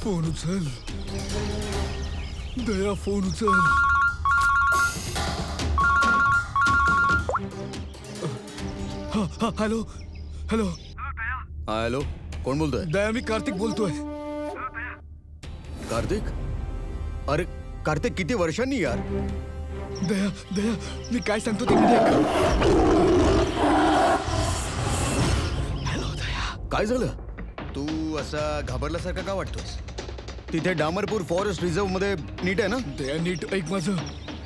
Phone उचल दया, phone उचल. Hello hello. Hello, कोण बोलतोय? दया, मी कार्तिक बोलतोय. कार्तिक? अरे कार्तिक, किती वर्षांनी यार. दया दया, मी काय सांगतो ते नीट ऐक. हॅलो दया. काय झालं? तू असा घाबरल्यासारखा का वाटतोस? तिथे डामरपूर फॉरेस्ट रिझर्व मध्ये नीट आहे ना? दया, नीट ऐक माझं.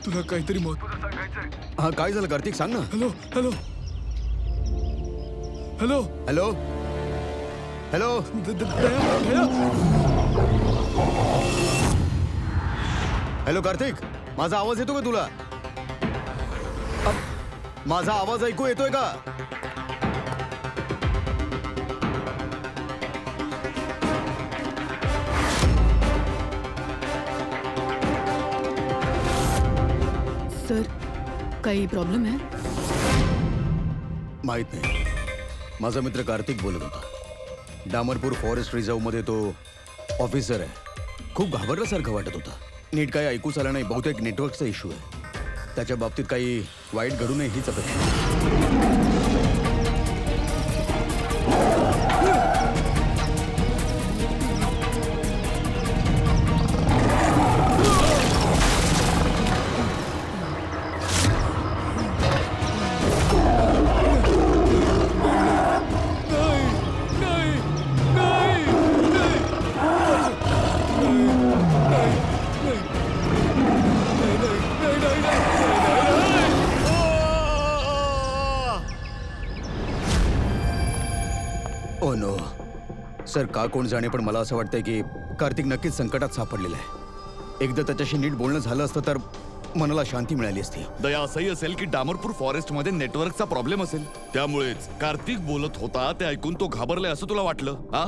तुला काहीतरी महत्त्वाचं सांगायचंय. हा, काय झालं कार्तिक, सांग ना. Hello hello hello hello hello. Daya. Hello Kartik, माझा आवाज येतो का तुला? माझा आवाज ऐकू येतोय का? सर, काही प्रॉब्लेम आहे? माहित नाही. माझा मित्र कार्तिक बोलत होता. डामरपूर फॉरेस्ट रिझर्व मध्ये तो ऑफिसर आहे. खूप घाबरल्यासारखं वाटत होता. नीट काही ऐकूच आलं नाही. बहुतेक नेटवर्कचा इश्यू आहे. त्याच्या बाबतीत काही वाईट घडू नये हीच अपेक्षा. ओ नो सर, का कोण जाणे, पण मला असं वाटतंय की कार्तिक नक्कीच संकटात सापडलेला आहे. एकदा त्याच्याशी नीट बोलणं झालं असतं तर मनाला शांती मिळाली असती. दया, असंही असेल की डामरपूर फॉरेस्ट मध्ये नेटवर्कचा प्रॉब्लेम असेल. त्यामुळेच कार्तिक बोलत होता ते ऐकून तो घाबरलाय असं तुला वाटलं? हा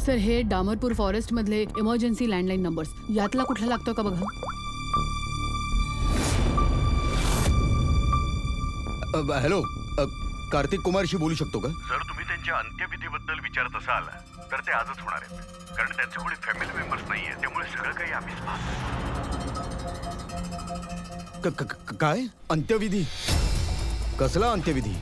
सर, हे डामरपूर फॉरेस्ट मधले इमर्जन्सी लँडलाईन नंबर्स यातला कुठला लागतो का बघा. हॅलो, कार्तिक कुमारशी बोलू शकतो का? जर तुम्ही त्यांच्या अंत्यविधीबद्दल विचारत असाल तर ते आजच होणार आहेत, कारण त्यांचे कोणी फॅमिली मेंबर्स नाहीये. त्यामुळे सगळं काही आम्हीच पाहतो. काय अंत्यविधी? कसला अंत्यविधी?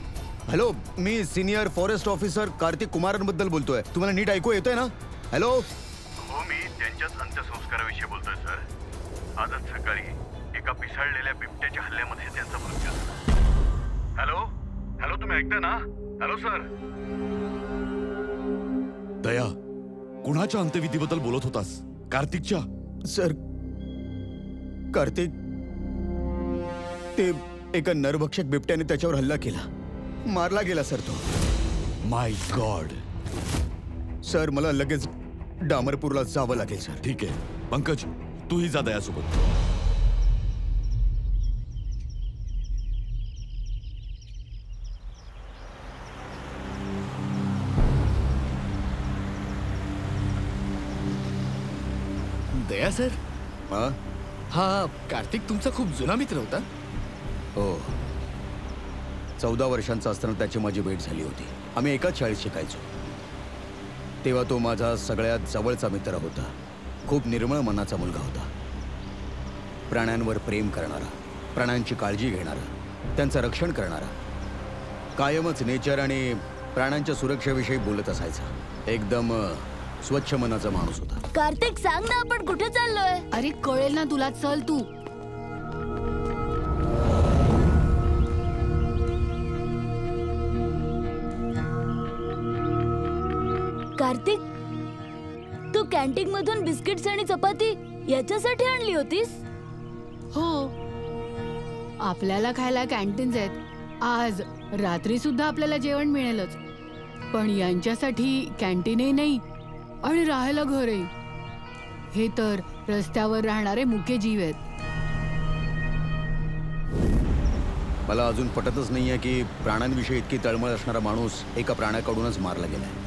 हॅलो, मी सिनियर फॉरेस्ट ऑफिसर कार्तिक कुमारांबद्दल बोलतोय. तुम्हाला नीट ऐकू येतोय ना? हॅलो. हो, मी त्यांच्याच अंत्यसंस्काराविषयी बोलतोय सर. आजच सकाळी एका पिसाळलेल्या बिबट्याच्या हल्ल्यामध्ये त्यांचा मृत्यू झाला. हॅलो हॅलो, तुम्ही ऐकताय ना? Hello sir. दया, कुणाच्या अंत्यविधीबद्दल बोलत होतास? कार्तिकच्या? सर, कार्तिक, ते एका नरभक्षक बिबट्याने त्याच्यावर हल्ला केला. मारला गेला सर तो. माय गॉड. सर, मला लगेच डामरपूरला जावं लागेल सर. ठीक आहे पंकज, तूही जा दयासोबत. दया सर, हा कार्तिक तुमचा खूप जुना मित्र होता. हो, 14 वर्षांचा असताना त्याची माझी भेट झाली होती. आम्ही एकाच शाळेत शिकायचो. तेव्हा तो माझा सगळ्यात जवळचा मित्र होता. खूप निर्मळ मनाचा मुलगा होता. प्राण्यांवर प्रेम करणारा, प्राण्यांची काळजी घेणारा, त्यांचं रक्षण करणारा, कायमच नेचर आणि प्राण्यांच्या सुरक्षेविषयी बोलत असायचा. एकदम स्वच्छ मनाचा माणूस होता. कार्तिक, सांग ना, आपण कुठे चाललोय? अरे कळेल ना तुला, चल तू. कार्तिक, तू कॅन्टीन मधून बिस्किट्स आणि चपाती याच्यासाठी आणली होतीस? हो, आपल्याला खायला कॅन्टीन्स आहेत. आज रात्री सुद्धा आपल्याला जेवण मिळेलच, पण यांच्यासाठी कॅन्टीनही नाही आणि राहायला घरही. हे तर रस्त्यावर राहणारे मुके जीव आहेत. मला अजून पटतच नाहीये की प्राण्यांविषयी इतकी तळमळ असणारा माणूस एका प्राण्याकडूनच मारला गेलाय.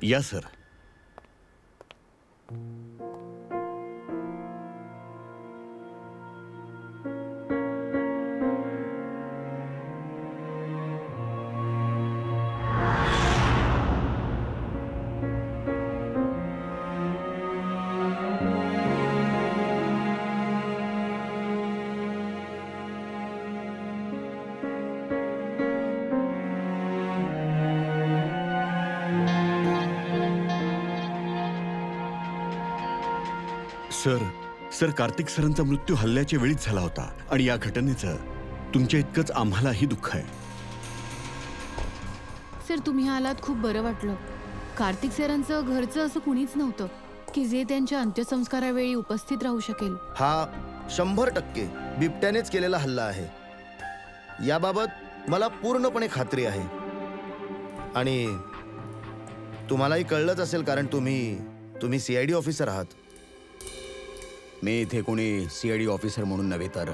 या सर. सर कार्तिक सरांचा मृत्यू हल्ल्याच्या वेळीच झाला होता आणि या घटनेचं तुमच्या इतकंच आम्हालाही दुःख आहे. सर तुम्ही आलात खूप बरं वाटलं. कार्तिक सरांचं घरचं असं कुणीच नव्हतं की जे त्यांच्या अंत्यसंस्कारावेळी उपस्थित राहू शकेल. हा 100% बिबट्यानेच केलेला हल्ला आहे याबाबत मला पूर्णपणे खात्री आहे. आणि तुम्हालाही कळलंच असेल कारण तुम्ही CID ऑफिसर आहात. मी इथे कोणी CID ऑफिसर म्हणून नव्हे तर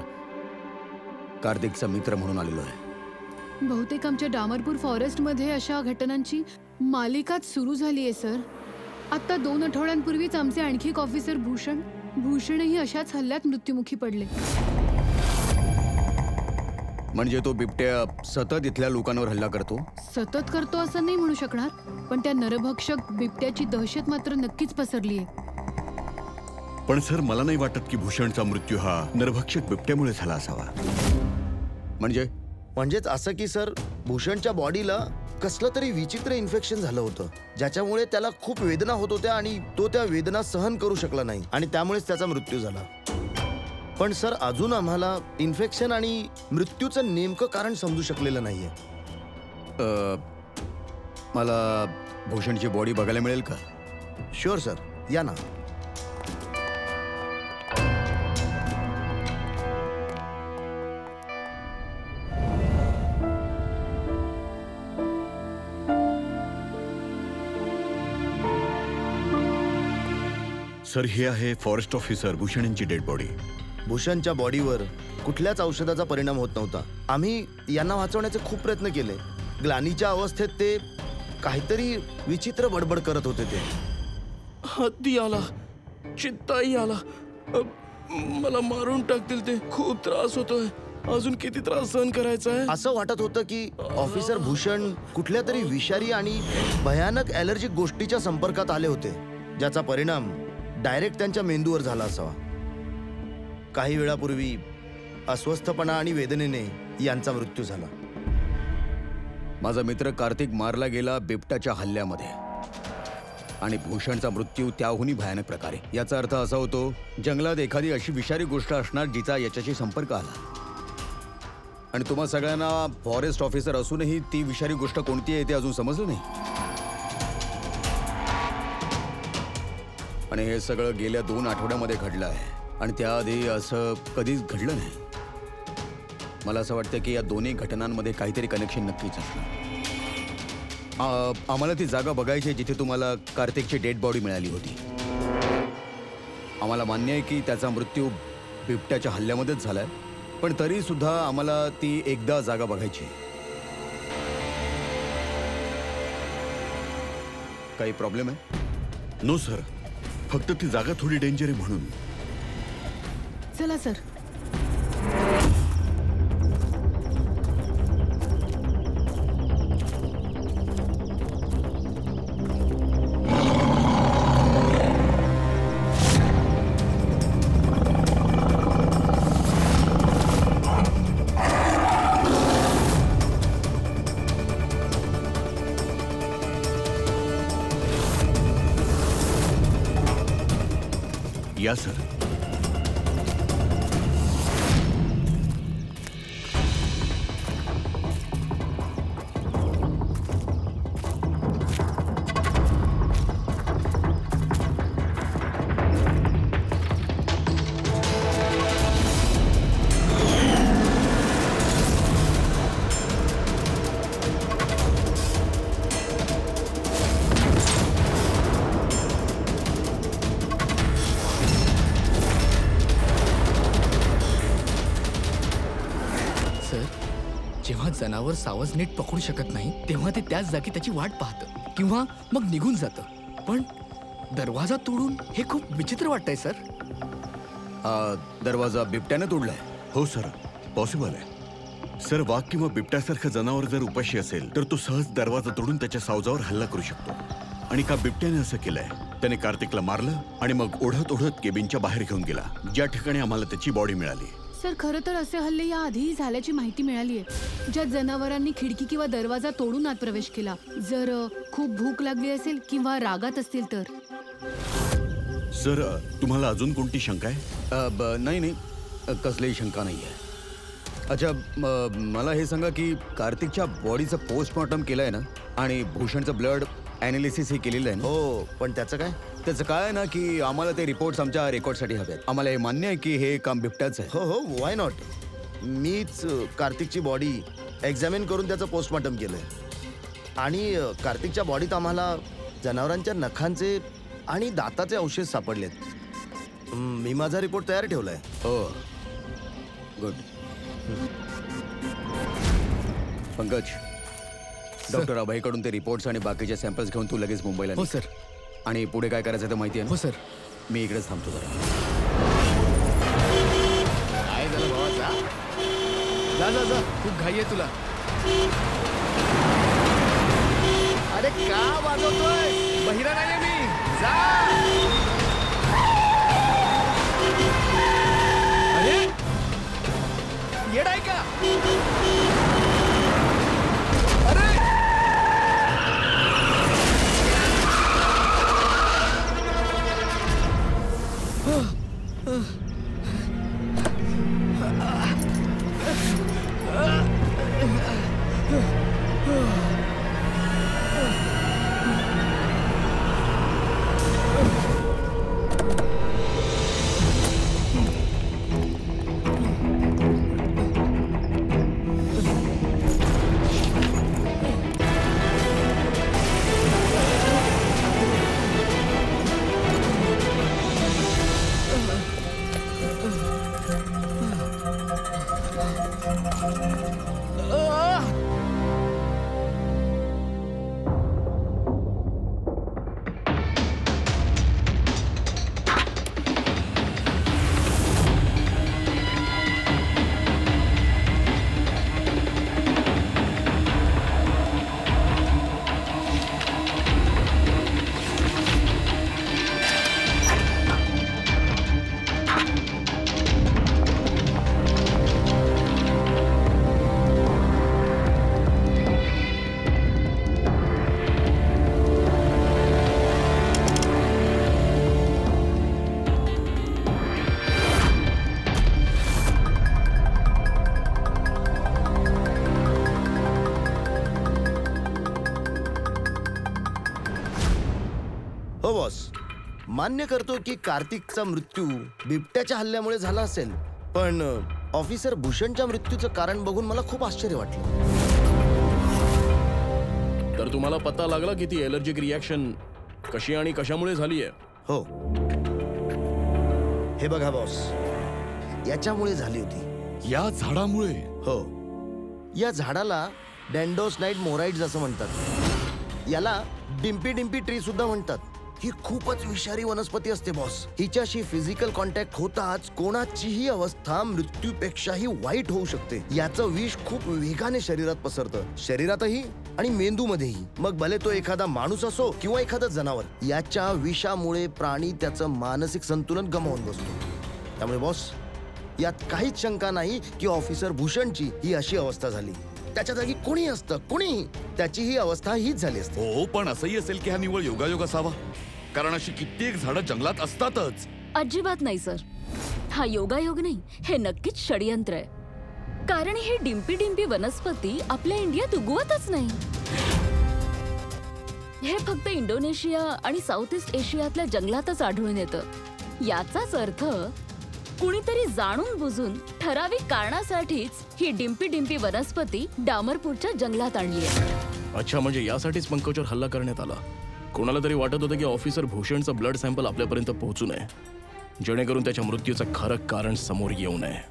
कार्तिकचा मित्र म्हणून आलेलो आहे. बहुतेक आमच्या डामरपूर फॉरेस्टमध्ये अशा घटनांची मालिकाच सुरू झाली आहे सर. आता 2 आठवड्यांपूर्वीच आमचे आणखी एक ऑफिसर भूषणही अशाच हल्ल्यात मृत्युमुखी पडले. म्हणजे तो बिबट्या सतत इथल्या लोकांवर हल्ला करतो? सतत करतो असं नाही म्हणू शकणार, पण त्या नरभक्षक बिबट्याची दहशत मात्र नक्कीच पसरली आहे. पण सर मला नाही वाटत की भूषणचा मृत्यू हा नरभक्षक बिबट्यामुळे झाला असावा. म्हणजेच असं की सर भूषणच्या बॉडीला कसलं तरी विचित्र इन्फेक्शन झालं होतं ज्याच्यामुळे त्याला खूप वेदना होत होत्या आणि तो त्या वेदना सहन करू शकला नाही आणि त्यामुळेच त्याचा मृत्यू झाला. पण सर अजून आम्हाला इन्फेक्शन आणि मृत्यूचं नेमकं कारण समजू शकलेलं नाहीये. मला भूषणची बॉडी बघायला मिळेल का? शुअर सर, या ना. सर हे आहे फॉरेस्ट ऑफिसर भूषण यांची डेड बॉडी. भूषणच्या बॉडीवर कुठल्याच औषधाचा परिणाम होत नव्हता. आम्ही यांना वाचवण्याचे खूप प्रयत्न केले. ग्लानीच्या अवस्थेत ते काहीतरी विचित्र बडबड करत होते. ते हत्ती आला, चित्ताही आला, मला मारून टाकतील, ते खूप त्रास होतोय, अजून किती त्रास सहन करायचा आहे. असं वाटत होतं की ऑफिसर भूषण कुठल्या तरी विषारी आणि भयानक ॲलर्जिक गोष्टीच्या संपर्कात आले होते ज्याचा परिणाम डायरेक्ट त्यांच्या मेंदूवर झाला असावा. काही वेळापूर्वी अस्वस्थपणा आणि वेदनेने यांचा मृत्यू झाला. माझा मित्र कार्तिक मारला गेला बिबट्याच्या हल्ल्यामध्ये आणि भूषणचा मृत्यू त्याहूनही भयानक प्रकारे. याचा अर्थ असा होतो जंगलात एखादी अशी विषारी गोष्ट असणार जिचा याच्याशी संपर्क आला आणि तुम्हा सगळ्यांना फॉरेस्ट ऑफिसर असूनही ती विषारी गोष्ट कोणती आहे ते अजून समजलं नाही. आणि हे सगळं गेल्या 2 आठवड्यामध्ये घडलं आहे आणि त्याआधी असं कधीच घडलं नाही. मला असं वाटतं की या दोन्ही घटनांमध्ये काहीतरी कनेक्शन नक्कीच असणार. आम्हाला ती जागा बघायची जिथे तुम्हाला कार्तिकची डेड बॉडी मिळाली होती. आम्हाला मान्य आहे की त्याचा मृत्यू बिबट्याच्या हल्ल्यामध्येच झालाय, पण तरी सुद्धा आम्हाला ती एकदा जागा बघायची. काही प्रॉब्लेम आहे? नो सर, फक्त ती जागा थोडी डेंजर आहे म्हणून. चला सर. या सर. जेव्हा जनावर सावज नीट पकडू शकत नाही तेव्हा ते त्याच जागी त्याची वाट पाहतं. किंवा मग निघून जातं. पण दरवाजा तोडून हे खूप विचित्र वाटतंय सर. हा दरवाजा बिबट्याने तोडलाय. हो सर, पॉसिबल आहे. सर, वाघ किंवा बिबट्यासारखं जनावर जर उपाशी असेल तर तो सहज दरवाजा तोडून त्याच्या सावजावर हल्ला करू शकतो. आणि का बिबट्याने असं केलंय? त्याने कार्तिकला मारलं आणि मग ओढत ओढत केबिनच्या बाहेर घेऊन गेला, ज्या ठिकाणी आम्हाला त्याची बॉडी मिळाली. सर खरं तर असे हल्ले या आधीही झाल्याची माहिती मिळाली आहे, ज्या जनावरांनी खिडकी किंवा दरवाजा तोडून आत प्रवेश केला. जर खूप भूक लागली असेल किंवा रागात असतील तर. सर, तुम्हाला अजून कोणती शंका आहे? नाही, कसलीही शंका नाही आहे. अच्छा, मला हे सांगा की कार्तिकच्या बॉडीचं पोस्टमॉर्टम केलंय ना, आणि भूषणचं ब्लड ॲनालिसिस हे केलेलं आहे ना? हो, पण त्याचं काय? त्याचं काय आहे ना की आम्हाला ते रिपोर्ट्स आमच्या रेकॉर्डसाठी हवेत. आम्हाला हे मान्य आहे की हे काम बिबट्याचं आहे. हो, वाय नॉट. मीच कार्तिकची बॉडी एक्झामिन करून त्याचं पोस्टमॉर्टम केलंय. आणि कार्तिकच्या बॉडीत आम्हाला जनावरांच्या नखांचे आणि दाताचे अवशेष सापडलेत. मी माझा रिपोर्ट तयार ठेवलाय. हो, गुड. पंकज, डॉक्टर अभयकडून ते रिपोर्ट्स आणि बाकीचे सॅम्पल्स घेऊन तू लगेच मुंबईला हो निघ. सर. आणि पुढे काय करायचं ते माहिती आहे ना? हो सर. मी इकडेच थांबतो जरा. काय झालं भावाचा? जा जा जा, खूप घाई आहे तुला. अरे का वाजवतोय? बहिरा नाहीये मी. जा. अरे येडाय का? अरे हो बॉस, मान्य करतो की कार्तिकचा मृत्यू बिबट्याच्या हल्ल्यामुळे झाला असेल, पण ऑफिसर भूषणच्या मृत्यूचं कारण बघून मला खूप आश्चर्य वाटलं. तर तुम्हाला पत्ता लागला की ती एलर्जिक रिॲक्शन कशी आणि कशामुळे झाली आहे? हो, हे बघा बॉस, याच्यामुळे झाली होती. या झाडामुळे? हो, या झाडाला डॅन्डोस्नाइट मोराइड्स असं म्हणतात. याला डिम्पी डिम्पी ट्री सुद्धा म्हणतात. ही खूपच विषारी वनस्पती असते बॉस. हिच्याशी फिजिकल कॉन्टॅक्ट होताच कोणाचीही अवस्था मृत्यूपेक्षाही वाईट होऊ शकते. याचं विष खूप वेगाने शरीरात पसरतं, शरीरातही आणि मेंदूमध्येही. मग भले तो एखादा माणूस असो किंवा एखादा जनावर, याच्या विषामुळे प्राणी त्याचं मानसिक संतुलन गमावून बसतो. त्यामुळे बॉस, यात काहीच शंका नाही की ऑफिसर भूषणची ही अशी अवस्था झाली. त्याच्या जागी कोणी असतं, कोणी, त्याची ही अवस्था हीच झाली असते. हो, पण असंही असेल की हा निव्वळ योगायोग असावा, कारण अशी कित्येक झाडं जंगलात असतातच. अजिबात नाही सर, हा योगायोग नाही, हे नक्कीच षडयंत्र आहे. कारण ही डिम्पी डिम्पी वनस्पती आपल्या इंडियात उगवतच नाही. हे फक्त इंडोनेशिया आणि साऊथ ईस्ट एशियातल्या जंगलातच आढळून येतं. याचाच अर्थ कुणीतरी जाणून बुजून ठराविक कारणासाठीच ही डिम्पी डिम्पी वनस्पती डामरपूरच्या जंगलात आणली आहे. अच्छा, म्हणजे यासाठीच पंकजवर हल्ला करण्यात आला. कोणाला तरी वाटत होतं की ऑफिसर भूषणचं ब्लड सॅम्पल आपल्यापर्यंत पोहोचू नये, जेणेकरून त्याच्या मृत्यूचं खरं कारण समोर येऊ नये.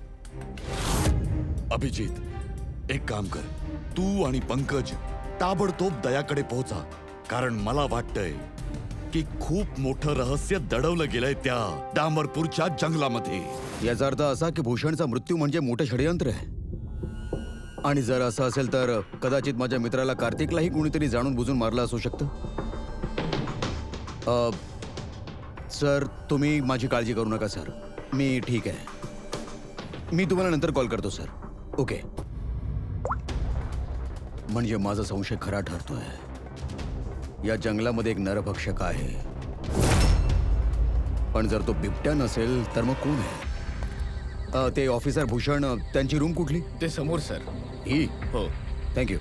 अभिजित, एक काम कर, तू आणि पंकज ताबडतोब दयाकडे पोहोचा कारण मला वाटतंय की खूप मोठं रहस्य दडवलं गेलंय त्या डामरपूरच्या जंगलामध्ये. याचा अर्थ असा की भूषणचा मृत्यू म्हणजे मोठं षडयंत्र आहे. आणि जर असं असेल तर कदाचित माझ्या मित्राला कार्तिकलाही कोणीतरी जाणून बुजून मारलं असू शकतं. सर, तुम्ही माझी काळजी करू नका सर. मी ठीक आहे. मी तुम्हाला नंतर कॉल करतो सर. ओके. म्हणजे माझा संशय खरा ठरतोय. या जंगलामध्ये एक नरभक्षक आहे. पण जर तो बिबट्या नसेल तर मग कोण आहे? ते ऑफिसर भूषण, त्यांची रूम कुठली? ते समोर सर. ही? हो. थँक्यू.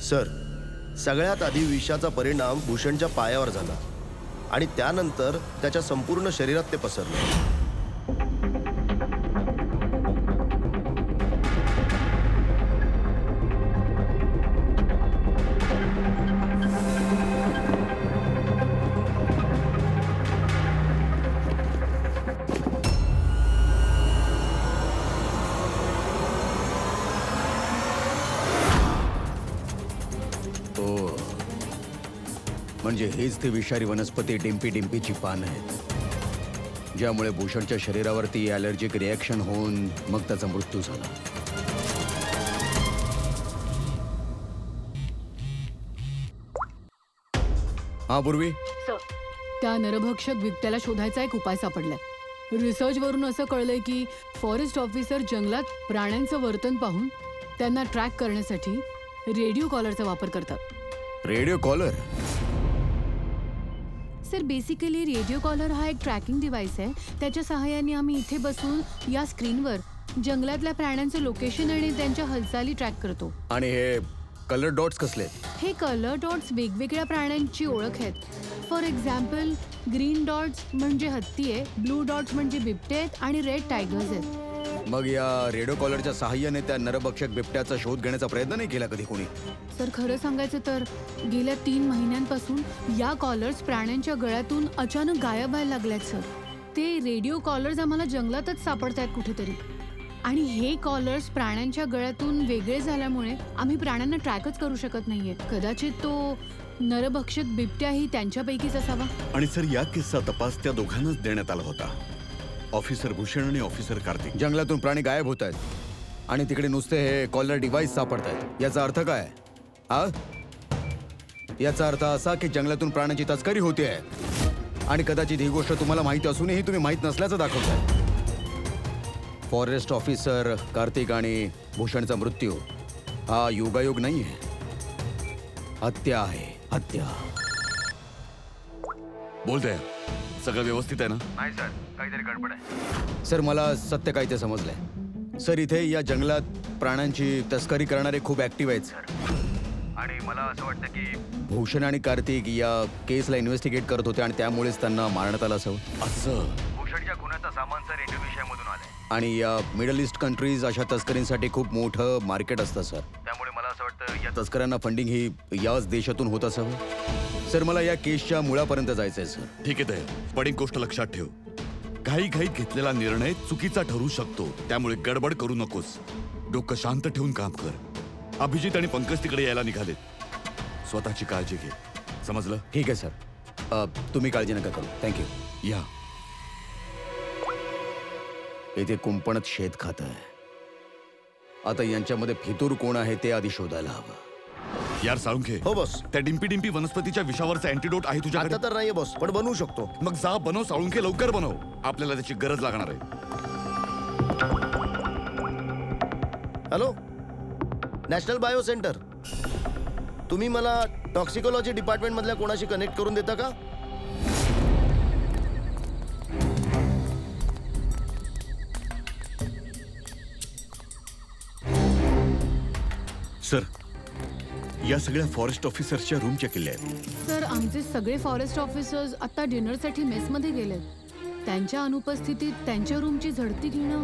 सर, सगळ्यात आधी विषाचा परिणाम भूषणच्या पायावर झाला आणि त्यानंतर त्याच्या संपूर्ण शरीरात ते पसरलं. म्हणजे हेच ते विषारी वनस्पती डिम्पी डिम्पीची पानं आहेत, ज्यामुळे भूषणच्या शरीरावरती ॲलर्जिक रिॲक्शन होऊन मग त्याचा मृत्यू झाला. हा पूर्वी, त्या नरभक्षक बिबट्याला शोधायचा एक उपाय सापडलाय. रिसर्च वरून असं कळलंय की फॉरेस्ट ऑफिसर जंगलात प्राण्यांचं वर्तन पाहून त्यांना ट्रॅक करण्यासाठी रेडिओ कॉलरचा वापर करतात. Radio collar? Sir, basically radio collar हा एक ट्रॅकिंग डिव्हाइस आहे. त्याच्या सहाय्याने आम्ही इथे बसून या स्क्रीनवर जंगलातल्या प्राण्यांचं लोकेशन आणि त्यांच्या हालचाली ट्रॅक करतो. आणि हे कलर डॉट्स कसले? हे कलर डॉट्स वेगवेगळ्या प्राण्यांची ओळख आहेत. फॉर एक्झाम्पल, ग्रीन डॉट्स म्हणजे हत्ती आहे, ब्लू डॉट्स म्हणजे बिबटे आहेत आणि रेड टायगर्स आहेत. मग या रेडिओ कॉलरच्या सहाय्याने त्या नरभक्षक बिबट्याचा शोध घेण्याचा प्रयत्न नाही केला कधी कोणी? सर, खरं सांगायचं तर गेल्या 3 महिन्यांपासून या कॉलर्स प्राण्यांच्या गळ्यातून अचानक गायब व्हायला लागल्यात सर. ते रेडिओ कॉलर्स आम्हाला जंगलातच सापडतायत कुठेतरी. आणि हे कॉलर्स प्राण्यांच्या गळ्यातून वेगळे झाल्यामुळे आम्ही प्राण्यांना ट्रॅकच करू शकत नाहीये. कदाचित तो नरभक्षक बिबट्याही त्यांच्यापैकीच असावा. आणि सर, या किस्सा तपास त्या दोघांनाच देण्यात आला होता, ऑफिसर भूषण आणि ऑफिसर कार्तिक. जंगलातून प्राणी गायब होत आहेत आणि तिकडे नुसते हे कॉलर डिव्हाइस सापडत आहेत. याचा अर्थ काय? याचा अर्थ असा की जंगलातून प्राण्यांची तस्करी होते आहे. आणि कदाचित ही गोष्ट तुम्हाला माहिती असूनही तुम्ही माहीत नसल्याचं दाखवताय. फॉरेस्ट ऑफिसर कार्तिक आणि भूषणचा मृत्यू हा योगायोग नाही आहे, हत्या आहे. हत्या. बोलतोय सगळं व्यवस्थित आहे ना? नाही सर, काहीतरी गडबड आहे. सर, मला सत्य काय ते समजलंय. सर, इथे या जंगलात प्राण्यांची तस्करी करणारे खूप ऍक्टिव्ह आहेत सर. आणि मला असं वाटतं की भूषण आणि कार्तिक या केसला इन्व्हेस्टिगेट करत होते आणि त्यामुळेच त्यांना मारण्यात आलं असावं. असं? भूषणच्या खुनाचा सामान सर इंडोनेशियामधून आलाय. आणि या मिडल ईस्ट कंट्रीज अशा तस्करींसाठी खूप मोठं मार्केट असतं सर. त्यामुळे मला असं वाटतं या तस्करांना फंडिंग ही याच देशातून होत असावं. सर, मला या केसच्या मुळापर्यंत जायचंय सर. ठीक आहे ते, पण एक गोष्ट लक्षात ठेव, घाईघाईत घेतलेला निर्णय चुकीचा ठरू शकतो. त्यामुळे गडबड करू नकोस. डोकं शांत ठेवून काम कर. अभिजित आणि पंकज तिकडे यायला निघालेत. स्वतःची काळजी घे, समजलं? ठीक आहे सर. तुम्ही काळजी नका करू. थँक्यू. या. इथे कुंपणात शेत खात आहे. आता यांच्यामध्ये फितूर कोण आहे ते आधी शोधायला हवं. यार साळुंखे. हो बॉस. त्या डिम्पी डिम्पी वनस्पतीच्या विषावरचा अँटीडोट आहे तुझ्याकडे? आता तर नाहीये बॉस, पण बनवू शकतो. मग जा, बनव साळुंखे, लवकर बनव. आपल्याला त्याची गरज लागणार आहे. Hello, national bio centre. तुम्ही मला टॉक्सिकोलॉजी डिपार्टमेंट मधल्या कोणाशी कनेक्ट करून देता का? सर, या सगळ्या फॉरेस्ट ऑफिसर्सच्या रूमच्या केल्या आहेत. सर, आमचे सगळे फॉरेस्ट ऑफिसर्स आता डिनरसाठी मेसमध्ये गेलेत. त्यांच्या अनुपस्थितीत त्यांच्या रूमची झडती घेणं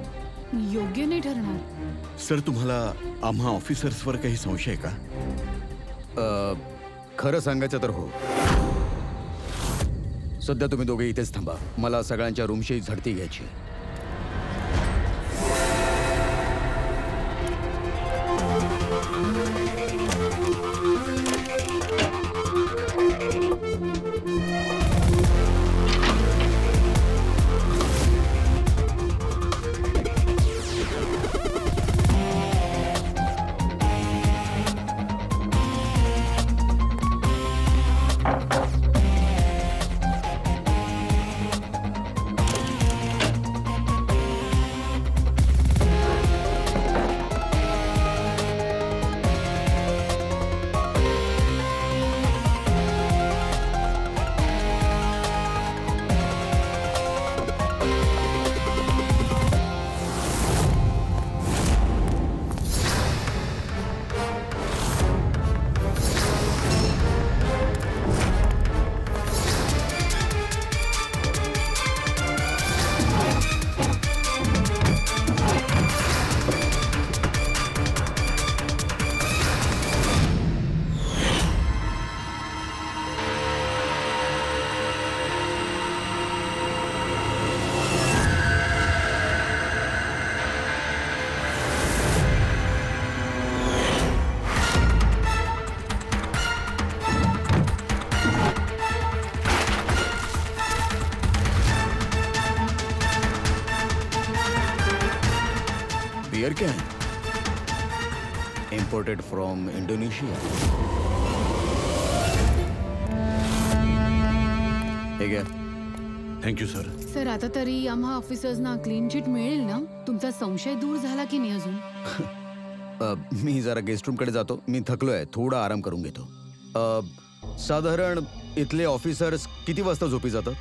योग्य नाही ठरणार. सर, तुम्हाला आम्हा ऑफिसर्सवर काही संशय आहे का? खरं सांगायचं तर हो. सध्या तुम्ही दोघे इथेच थांबा. मला सगळ्यांच्या रूमशी झडती घ्यायची. Beer can imported from Indonesia. हे घ्या. Thank you sir. सर, आता तरी आम्हा ऑफिसर्सना क्लीन चिट मिळेल ना? तुमचा संशय दूर झाला की नाही अजून? मी जरा गेस्ट रूमकडे जातो. मी थकलोय, थोडा आराम करून घेतो. साधारण इथले ऑफिसर्स किती वाजता झोपी जातात?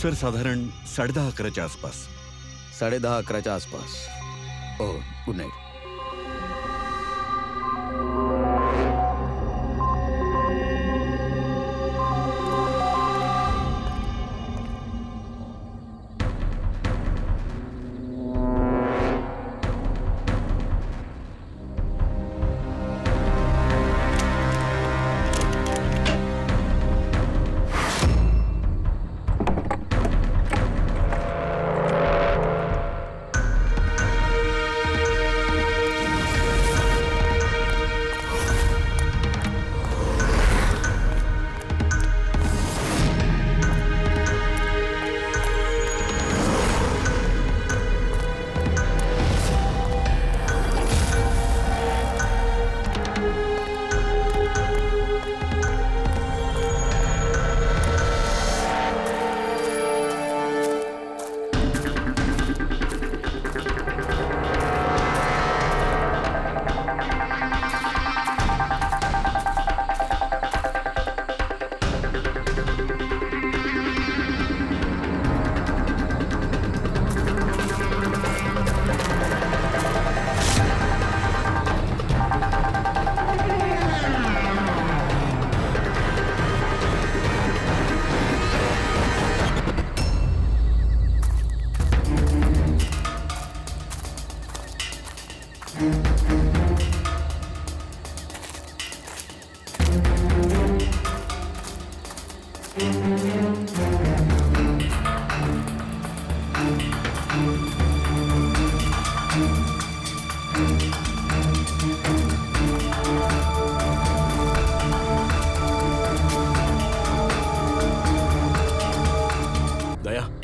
सर, साधारण 10:30-11च्या आसपास. 10:30-11च्या आसपास. ओ, गुड नाईट.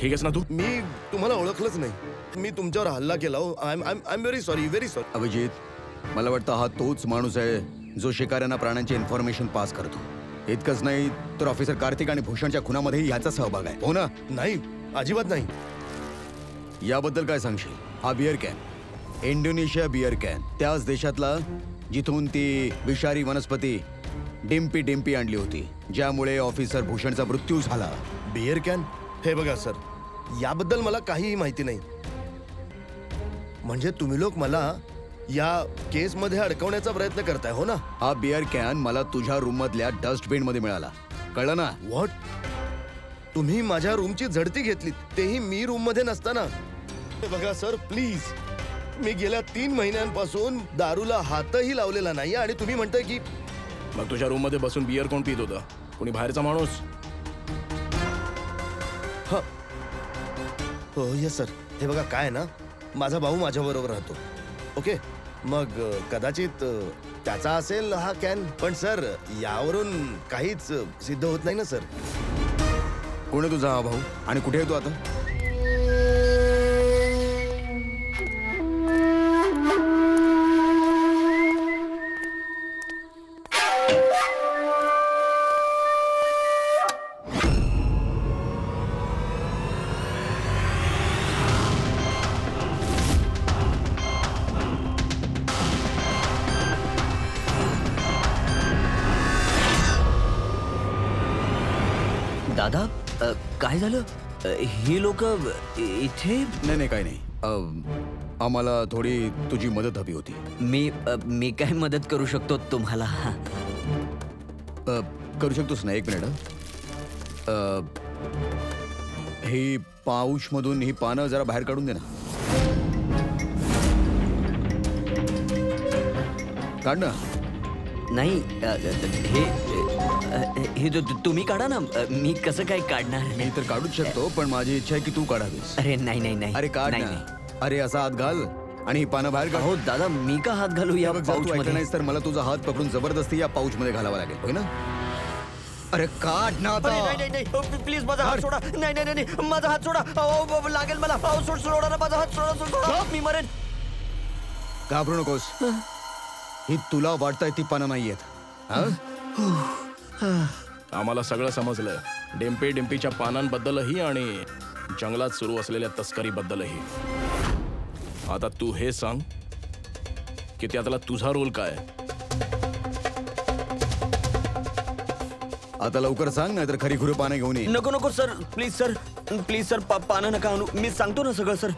ठीक आहेस ना तू? मी तुम्हाला ओळखलंच नाही. मी तुमच्यावर हल्ला केला. I am very sorry, very sorry. Abhijit, मला वाटतं हा तोच माणूस आहे जो शिकाऱ्यांना प्राण्यांची इन्फॉर्मेशन पास करतो. इतकंच नाही तर ऑफिसर कार्तिक आणि भूषणच्या खुनामध्येही ह्याचा सहभाग आहे, हो ना? नाही, अजिबात नाही. याबद्दल काय सांगशील? हा beer can, Indonesia beer can, त्याच देशातला जिथून ती विषारी वनस्पती डिम्पी डिम्पी आणली होती, ज्यामुळे ऑफिसर भूषणचा मृत्यू झाला. Beer can? हे बघा सर, याबद्दल मला काहीही माहिती नाही. म्हणजे तुम्ही लोक मला या केस मध्ये अडकवण्याचा प्रयत्न करताय हो ना? हा बिअर कॅन मला तुझ्या रूम मधल्या डस्टबिन मध्ये मिळाला, कळलं ना? व्हॉट? तुम्ही माझ्या रूमची झडती घेतलीत, तेही मी रूम मध्ये नसताना? हे बघा सर, प्लीज, मी गेल्या 3 महिन्यांपासून दारूला हातही लावलेला नाही आणि तुम्ही म्हणताय की मग तुझ्या रूम मध्ये बसून बियर कोण पित होता? कोणी बाहेरचा माणूस? हो येस सर. हे बघा काय आहे ना, माझा भाऊ माझ्या बरोबर राहतो. ओके, मग कदाचित त्याचा असेल हा कॅन, पण सर यावरून काहीच सिद्ध होत नाही ना सर. कोण आहे तुझा हा भाऊ आणि कुठे आहे तू आता? दादा, काय झालं? ही लोक इथे? नाही काही नाही. आम्हाला थोडी तुझी मदत हवी होती. मी काय मदत करू शकतो तुम्हाला? करू शकतोस ना? 1 मिनिट. ही पाऊच मधून ही पानं जरा बाहेर काढून दे ना. काढ ना. नाही, हे तुम्ही काढा ना. मी कसं काय काढणार? मी तर काढूच शकतो, पण माझी इच्छा आहे की तू काढावीस. अरे नाही. अरे काढ ना. अरे असा हात घाल आणि ही पानं बाहेर काढ. हो दादा, मी का हात घालू या पाऊच मध्ये? नाहीस तर मला तुझा हात पकडून जबरदस्ती या पाऊच मध्ये घालावा लागेल, होय ना? अरे काढ ना आता. नाही, प्लीज माझा हात सोडा. नाही, माझा हात सोडा. लागेल मला. सोडा ना माझा हात. सोडा, मी मरेन. घाबरू नकोस. ही तुला वाटतंय ती पानं नाहीयेत. आम्हाला सगळं समजलं. डिम्पीच्या पानांबद्दलही आणि जंगलात सुरू असलेल्या तस्करीबद्दलही. आता तू हे सांग की त्यातला तुझा रोल काय? आता लवकर सांग, नाहीतर खरी खुरी पानं घेऊन ये. नको सर, प्लीज सर, पानं नका आणू. मी सांगतो ना सगळं सर.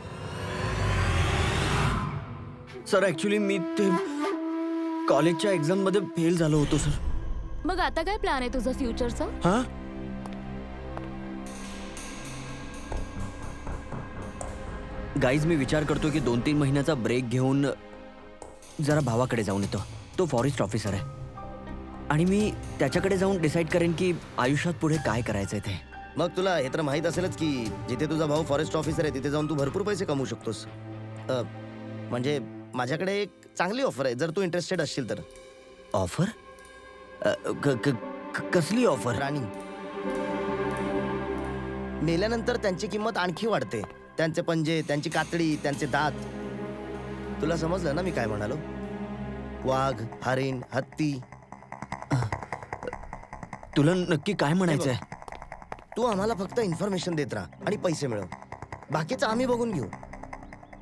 सर ऍक्च्युली मी ते कॉलेजच्या एक्झाम मध्ये फेल झालो होतो सर. मग आता काय प्लॅन आहे तुझा फ्युचरचा? हा, गाईज मी विचार करतो की 2-3 महिन्याचा ब्रेक घेऊन जरा भावाकडे जाऊन येतो. तो फॉरेस्ट ऑफिसर आहे आणि मी त्याच्याकडे जाऊन डिसाईड करेन की आयुष्यात पुढे काय करायचंय ते. मग तुला हे तर माहित असेलच की जिथे तुझा भाऊ फॉरेस्ट ऑफिसर आहे तिथे जाऊन तू भरपूर पैसे कमवू शकतोस. म्हणजे माझ्याकडे एक चांगली ऑफर आहे, जर तू इंटरेस्टेड असशील तर. ऑफर? कसली ऑफर? राणी. मेल्यानंतर त्यांची किंमत आणखी वाढते. त्यांचे पंजे, त्यांची कातडी, त्यांचे दात. तुला समजलं ना मी काय म्हणालो? वाघ, हरिण, हत्ती. तुला नक्की काय म्हणायचंय? तू आम्हाला फक्त इन्फॉर्मेशन देत राहा आणि पैसे मिळव. बाकीचं आम्ही बघून घेऊ.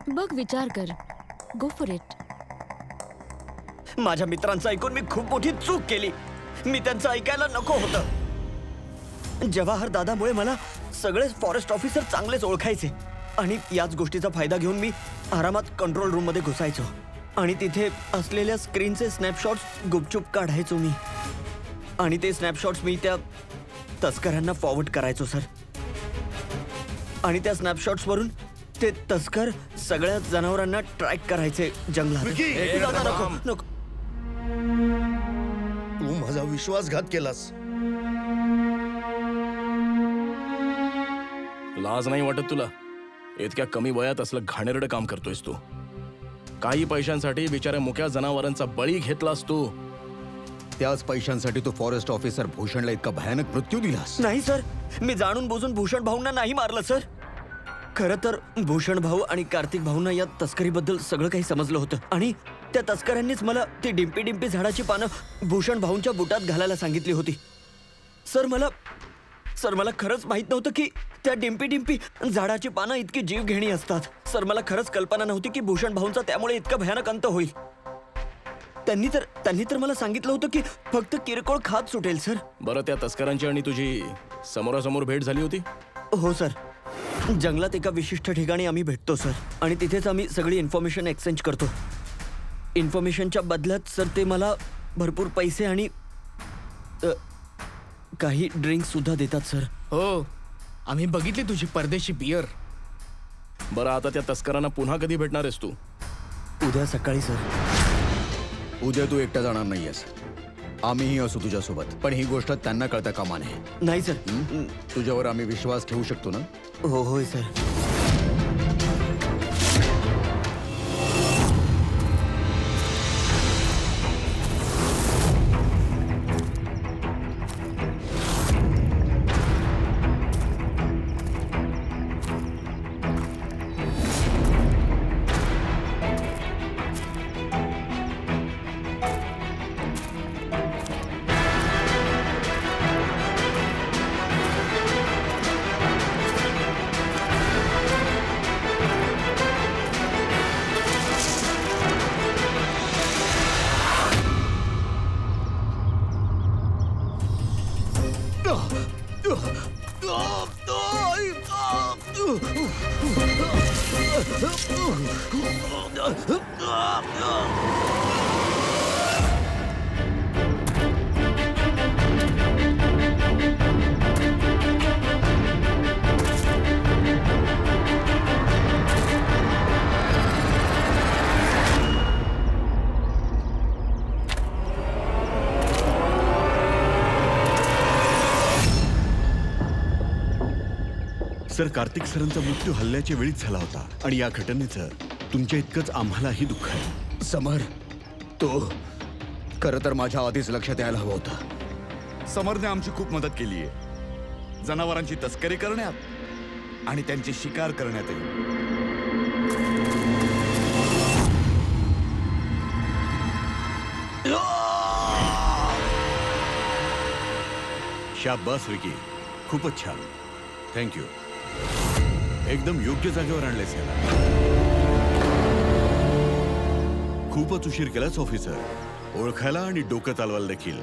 बघ, विचार कर. Go for it. माझ्या मित्रांचं ऐकून मी खूप मोठी चूक केली. मी त्यांचं ऐकायला नको होतं. जवाहर दादामुळे मला सगळेच फॉरेस्ट ऑफिसर चांगलेच ओळखायचे आणि याच गोष्टीचा फायदा घेऊन मी आरामात कंट्रोल रूम मध्ये घुसायचो आणि तिथे असलेल्या स्क्रीनचे स्नॅपशॉट्स गुपचूप काढायचो मी आणि ते स्नॅपशॉट्स मी त्या तस्करांना फॉरवर्ड करायचो सर. आणि त्या स्नॅपशॉट्स वरून ते तस्कर सगळ्या जनावरांना ट्रॅक करायचे जंगलात. नको. तू माझा विश्वासघात केलास. लाज नाही वाटत तुला? इतक्या कमी वयात असलं घाणेरडं काम करतोयस तू. काही पैशांसाठी बिचाऱ्या मुक्या जनावरांचा बळी घेतलास तू. त्याच पैशांसाठी तू फॉरेस्ट ऑफिसर भूषणला इतका भयानक मृत्यू दिलास. नाही सर, मी जाणून बुजून भूषण भाऊंना नाही मारलं सर. खरं तर भूषण भाऊ आणि कार्तिक भाऊंना या तस्करीबद्दल सगळं काही समजलं होतं आणि त्या तस्करांनीच मला ती डिम्पी झाडाची पानं भूषण भाऊंच्या बुटात घालायला सांगितली होती. सर मला खरंच माहित नव्हतं की त्या डिम्पी झाडाची पानं इतकी जीवघेणी असतात. सर मला खरंच कल्पना नव्हती की भूषण भाऊंचा त्यामुळे इतका भयानक अंत होईल. त्यांनी तर मला सांगितलं होतं की फक्त किरकोळ खात सुटेल सर. बरं, त्या तस्करांची आणि तुझी समोरासमोर भेट झाली होती? हो सर, जंगलात एका विशिष्ट ठिकाणी आम्ही भेटतो सर आणि तिथेच आम्ही सगळी इन्फॉर्मेशन एक्सचेंज करतो. इन्फॉर्मेशनच्या बदल्यात सर ते मला भरपूर पैसे आणि काही ड्रिंक्स सुद्धा देतात सर. हो, आम्ही बघितली तुझी परदेशी बियर. बरं, आता त्या तस्करांना पुन्हा कधी भेटणार आहेस तू? उद्या सकाळी सर. उद्या तू एकटा जाणार नाहीयेस. आम्हीही असू तुझ्यासोबत, पण ही गोष्ट त्यांना कळता कामा नये. नाही सर. तुझ्यावर आम्ही विश्वास ठेवू शकतो ना? हो होय सर. सर, कार्तिक सरांचा मृत्यू हल्ल्याच्या वेळीच झाला होता आणि या घटनेचं तुमच्या इतकंच आम्हालाही दुःख आहे. समर, तो खरं तर माझ्या आधीच लक्षात यायला हवं होतं. समरने आमची खूप मदत केली आहे, जनावरांची तस्करी करण्यात आणि त्यांची शिकार करण्यातही. शाबास विकी, खूपच छान. थँक्यू. एकदम योग्य जागेवर आणलेस याला. खूपच उशीर केलाच ऑफिसर, ओळखायला आणि डोकं चालवायला देखील.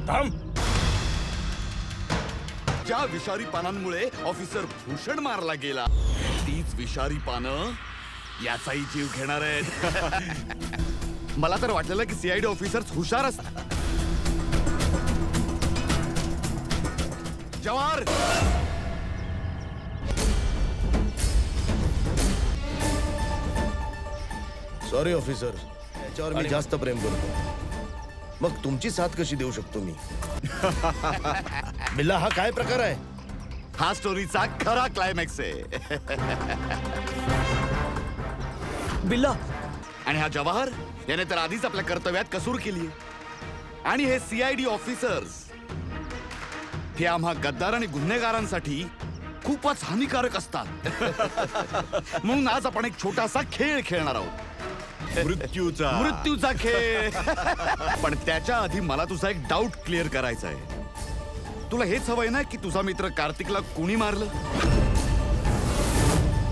थांब. ज्या विषारी पानांमुळे ऑफिसर भूषण मारला गेला, तीच विषारी पानं याचाही जीव घेणार आहेत. मला तर वाटलेलं की सीआयडी ऑफिसर्स हुशार असतात. जवाहर, सॉरी ऑफिसर, याच्यावर मी जास्त प्रेम करतो. मग तुमची साथ कशी देऊ शकतो मी? बिल्ला, हा काय प्रकार आहे? हा स्टोरीचा खरा क्लायमॅक्स आहे. बिल्ला आणि हा जवाहर याने तर आधीच आपल्या कर्तव्यात कसूर केली. आणि हे सीआयडी ऑफिसर्स हे आम्हा गद्दार आणि गुन्हेगारांसाठी खूपच हानिकारक असतात. म्हणून आज आपण एक छोटासा खेळ खेळणार आहोत. मृत्यूचा खेळ. पण त्याच्या आधी मला तुझा एक डाऊट क्लिअर करायचा आहे. तुला हेच हवंय ना की तुझा मित्र कार्तिकला कोणी मारलं?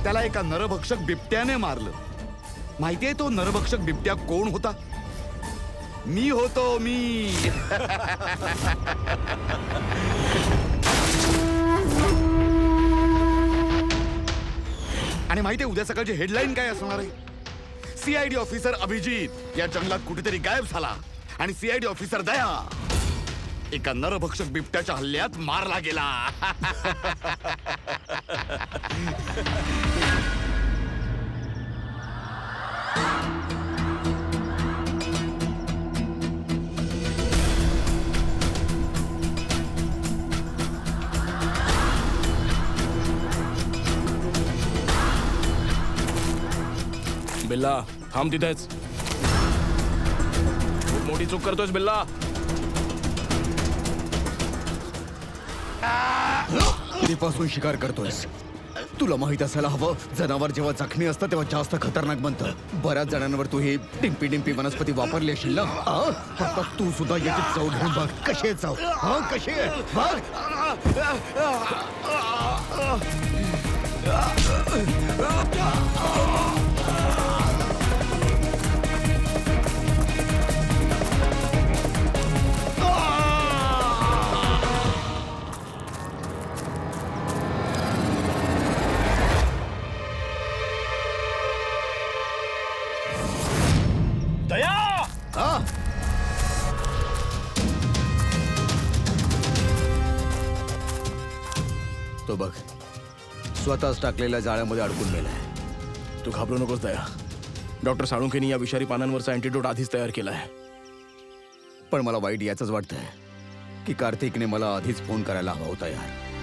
त्याला एका नरभक्षक बिबट्याने मारलं. माहितीये तो नरभक्षक बिबट्या कोण होता? मी होतो, मी. आणि माहितीये उद्या सकाळची हेडलाईन काय असणार आहे? सीआयडी ऑफिसर अभिजित या जंगलात कुठेतरी गायब झाला आणि सीआयडी ऑफिसर दया एका नरभक्षक बिबट्याच्या हल्ल्यात मारला गेला. बिल्ला, थांब तिथेच. खूप मोठी चूक करतोयस बिल्ला. कधीपासून शिकार करतोयस? तुला माहित असायला हवं, जनावर जेव्हा जखमी असतं तेव्हा जास्त खतरनाक बनतं. बऱ्याच जणांवर तू हे डिंपी डिंपी वनस्पती वापरली असेल ना? आता तू सुद्धा याची चव घेऊन बघ. कशी आहे चव? हा, कशी आहे बघ. तो बघ स्वतःच टाकलेल्या जाळ्यामध्ये अडकून मेलाय. तू घाबरू नकोस दया. डॉक्टर साळुंखेनी या विषारी पानांवरचा अँटीडोट आधीच तयार केलाय. पण मला वाईट याचंच वाटतंय की कार्तिकने मला आधीच फोन करायला हवा होता यार.